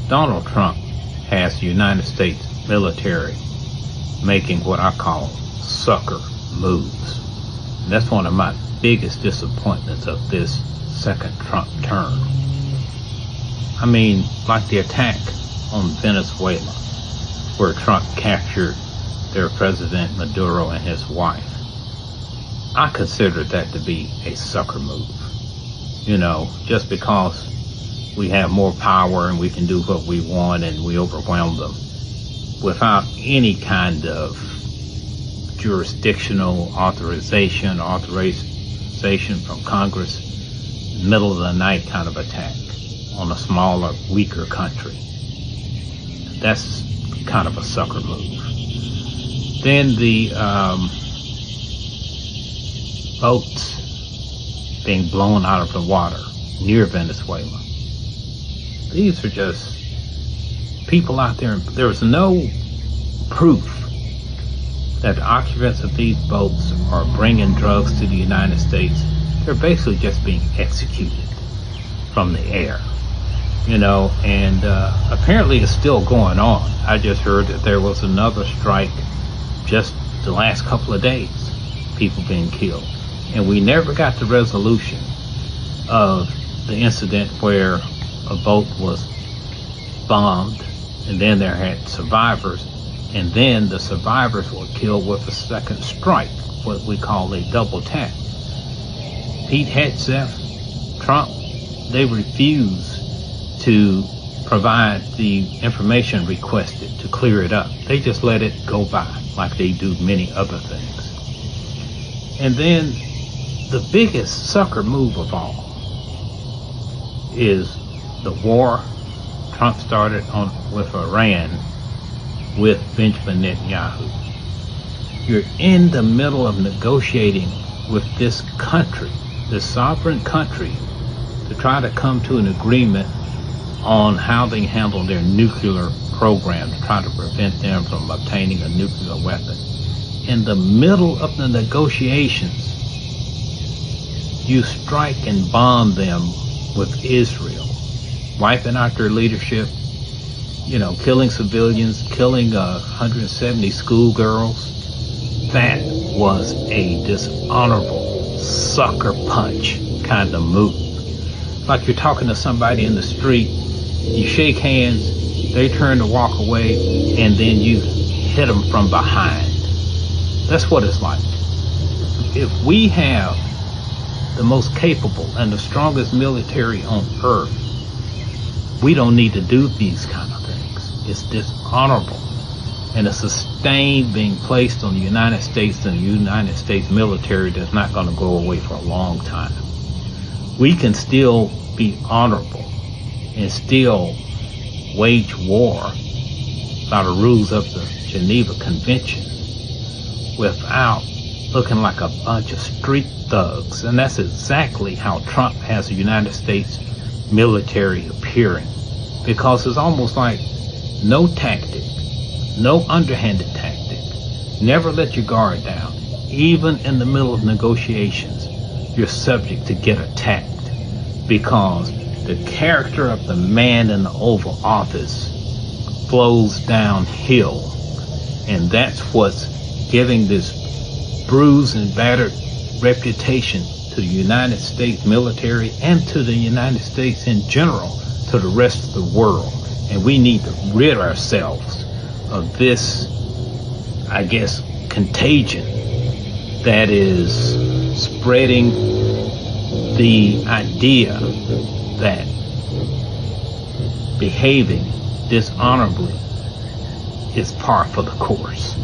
Donald Trump has the United States military making what I call sucker moves. And that's one of my biggest disappointments of this second Trump term. I mean, like the attack on Venezuela, where Trump captured their president Maduro and his wife. I consider that to be a sucker move. You know, just because we have more power and we can do what we want and we overwhelm them without any kind of jurisdictional authorization from Congress, middle of the night kind of attack on a smaller, weaker country. That's kind of a sucker move. Then the boats being blown out of the water near Venezuela. These are just people out there. There is no proof that the occupants of these boats are bringing drugs to the United States. They're basically just being executed from the air, you know, and apparently it's still going on. I just heard that there was another strike just the last couple of days, people being killed. And we never got the resolution of the incident where a boat was bombed and then there had survivors, and then the survivors were killed with a second strike, what we call a double tap. Pete Hegseth, Trump, they refuse to provide the information requested to clear it up. They just let it go by like they do many other things. And then the biggest sucker move of all is the war Trump started with Iran with Benjamin Netanyahu. You're in the middle of negotiating with this country, this sovereign country, to try to come to an agreement on how they handle their nuclear program, to try to prevent them from obtaining a nuclear weapon. In the middle of the negotiations, you strike and bomb them with Israel, wiping out their leadership, you know, killing civilians, killing 170 schoolgirls. That was a dishonorable sucker punch kind of move. Like you're talking to somebody in the street, you shake hands, they turn to walk away, and then you hit them from behind. That's what it's like. If we have the most capable and the strongest military on earth, we don't need to do these kind of things. It's dishonorable. And a sustain being placed on the United States and the United States military that's not going to go away for a long time. We can still be honorable and still wage war by the rules of the Geneva Convention without looking like a bunch of street thugs. And that's exactly how Trump has the United States military appearing, because it's almost like no tactic, no underhanded tactic. Never let your guard down. Even in the middle of negotiations, you're subject to get attacked, because the character of the man in the Oval Office flows downhill. And that's what's giving this bruised and battered reputation to the United States military and to the United States in general, to the rest of the world. And we need to rid ourselves of this, I guess, contagion that is spreading the idea that behaving dishonorably is par for the course.